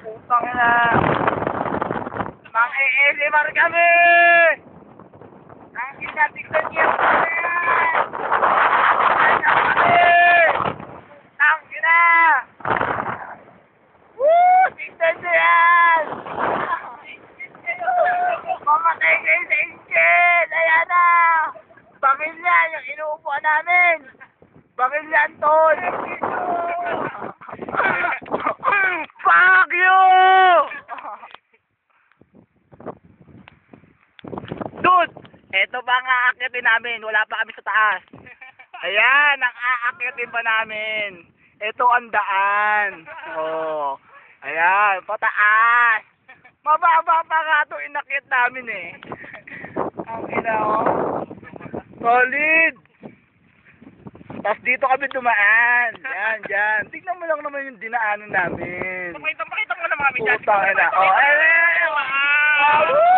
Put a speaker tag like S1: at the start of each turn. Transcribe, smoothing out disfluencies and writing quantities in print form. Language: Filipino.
S1: Putang ina. Mang-i-elimar kami! Ang ina, tignan niyo po yan! Ano kami? Ang ina! Woo! Tignan niyo yan! Mamatay kayo sa engine! Ayan na! Pamilya yung inuupuan namin! Pamilya Anton! Fuck you! Dude! Eto ba ang aakyatin namin? Wala pa kami sa taas. Ayan, ang aakyatin pa namin. Ito ang daan. Oh. Ayan, pataas. Mababa pa nga ito inakyat namin eh. Ang ina oh. Solid! Tapos dito kami dumaan. Yan, dyan. Tignan mo lang naman yung dinaanan namin.
S2: Pakita mo naman kami dyan.
S1: Putang ina. Oh, ay, ay, ay, ay.